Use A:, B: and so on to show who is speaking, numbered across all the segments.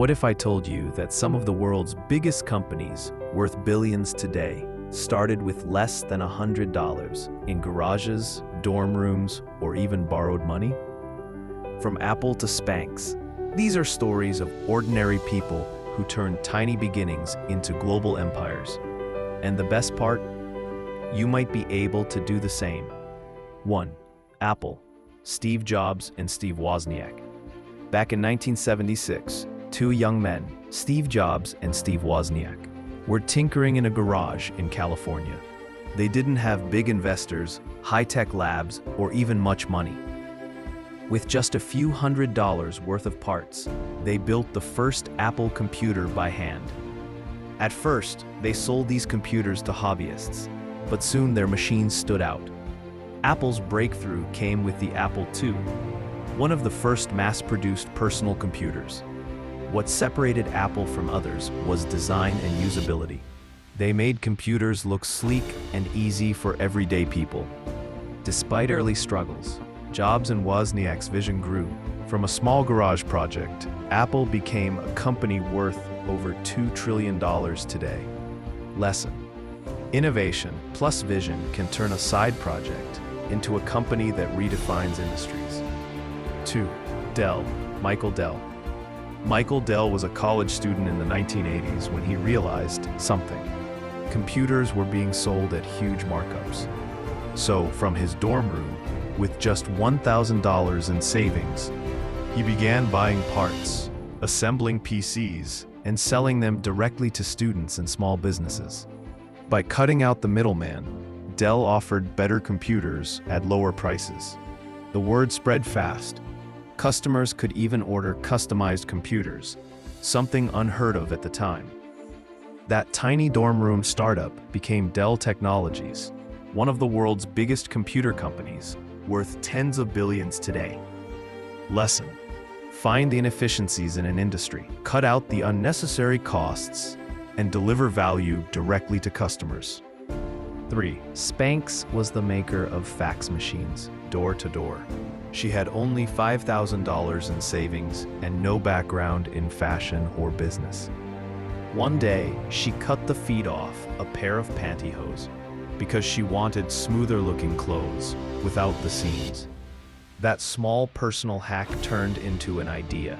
A: What if I told you that some of the world's biggest companies, worth billions today, started with less than $100 in garages, dorm rooms, or even borrowed money? From Apple to Spanx, these are stories of ordinary people who turned tiny beginnings into global empires. And the best part? You might be able to do the same. 1. Apple, Steve Jobs and Steve Wozniak. Back in 1976, two young men, Steve Jobs and Steve Wozniak, were tinkering in a garage in California. They didn't have big investors, high-tech labs, or even much money. With just a few $100s worth of parts, they built the first Apple computer by hand. At first, they sold these computers to hobbyists, but soon their machines stood out. Apple's breakthrough came with the Apple II, one of the first mass-produced personal computers. What separated Apple from others was design and usability. They made computers look sleek and easy for everyday people. Despite early struggles, Jobs and Wozniak's vision grew. From a small garage project, Apple became a company worth over $2 trillion today. Lesson: innovation plus vision can turn a side project into a company that redefines industries. 2. Dell, Michael Dell. Michael Dell was a college student in the 1980s when he realized something. Computers were being sold at huge markups. So, from his dorm room, with just $1,000 in savings, he began buying parts, assembling PCs, and selling them directly to students and small businesses. By cutting out the middleman, Dell offered better computers at lower prices. The word spread fast. Customers could even order customized computers, something unheard of at the time. That tiny dorm room startup became Dell Technologies, one of the world's biggest computer companies, worth tens of billions today. Lesson: find the inefficiencies in an industry, cut out the unnecessary costs, and deliver value directly to customers. 3. Spanx was the maker of fax machines, door to door. She had only $5,000 in savings and no background in fashion or business. One day, she cut the feet off a pair of pantyhose because she wanted smoother-looking clothes without the seams. That small personal hack turned into an idea.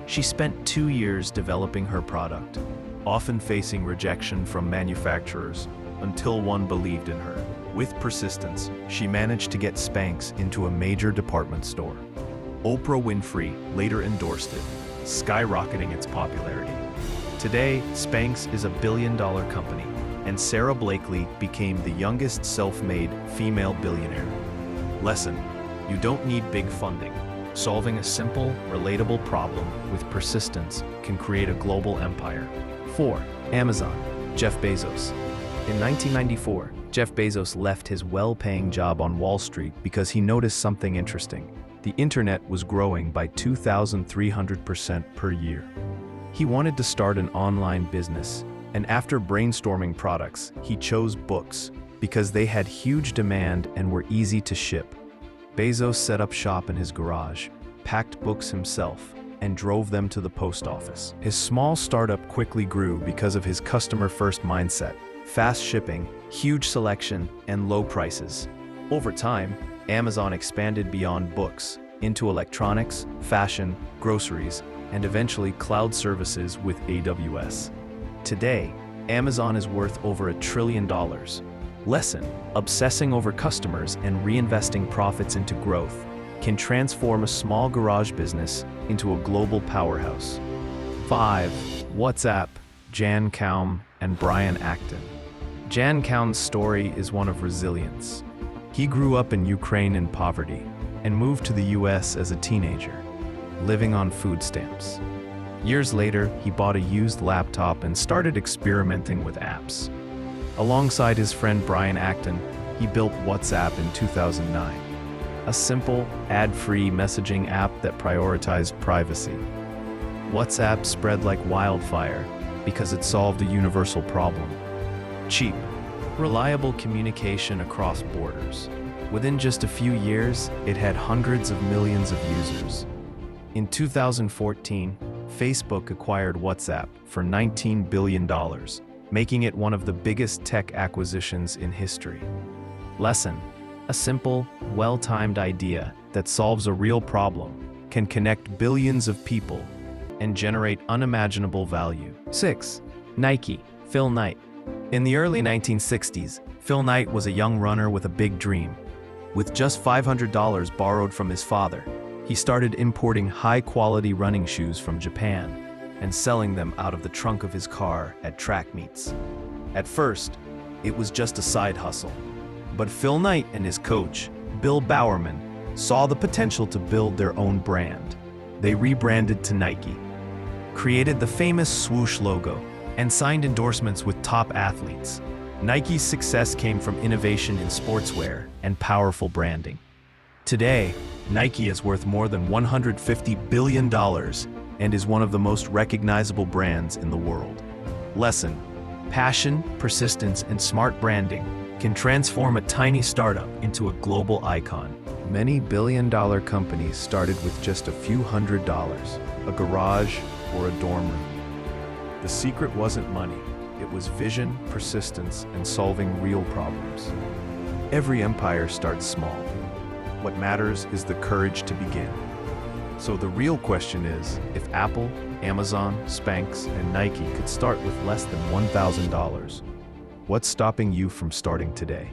A: She spent 2 years developing her product, often facing rejection from manufacturers, until one believed in her. With persistence, she managed to get Spanx into a major department store. Oprah Winfrey later endorsed it, skyrocketing its popularity. Today, Spanx is a billion-dollar company, and Sarah Blakely became the youngest self-made female billionaire. Lesson: you don't need big funding. Solving a simple, relatable problem with persistence can create a global empire. 4. Amazon, Jeff Bezos. In 1994, Jeff Bezos left his well-paying job on Wall Street because he noticed something interesting. The internet was growing by 2,300% per year. He wanted to start an online business, and after brainstorming products, he chose books because they had huge demand and were easy to ship. Bezos set up shop in his garage, packed books himself, and drove them to the post office. His small startup quickly grew because of his customer-first mindset, fast shipping, huge selection, and low prices. Over time, Amazon expanded beyond books into electronics, fashion, groceries, and eventually cloud services with AWS. Today, Amazon is worth over $1 trillion. Lesson: obsessing over customers and reinvesting profits into growth can transform a small garage business into a global powerhouse. 5. WhatsApp, Jan Koum and Brian Acton. Jan Koum's story is one of resilience. He grew up in Ukraine in poverty and moved to the US as a teenager, living on food stamps. Years later, he bought a used laptop and started experimenting with apps. Alongside his friend Brian Acton, he built WhatsApp in 2009, a simple, ad-free messaging app that prioritized privacy. WhatsApp spread like wildfire because it solved a universal problem: cheap, reliable communication across borders. Within just a few years, it had hundreds of millions of users. In 2014, Facebook acquired WhatsApp for $19 billion, making it one of the biggest tech acquisitions in history. Lesson: a simple, well-timed idea that solves a real problem can connect billions of people and generate unimaginable value. 6. Nike. Phil Knight. In the early 1960s, Phil Knight was a young runner with a big dream. With just $500 borrowed from his father, he started importing high-quality running shoes from Japan and selling them out of the trunk of his car at track meets. At first, it was just a side hustle. But Phil Knight and his coach, Bill Bowerman, saw the potential to build their own brand. They rebranded to Nike, created the famous swoosh logo, and signed endorsements with top athletes. Nike's success came from innovation in sportswear and powerful branding. Today, Nike is worth more than $150 billion and is one of the most recognizable brands in the world. Lesson: passion, persistence, and smart branding can transform a tiny startup into a global icon. Many billion-dollar companies started with just a few $100s, a garage, or a dorm room. The secret wasn't money, it was vision, persistence, and solving real problems. Every empire starts small. What matters is the courage to begin. So the real question is, if Apple, Amazon, Spanx, and Nike could start with less than $1,000, what's stopping you from starting today?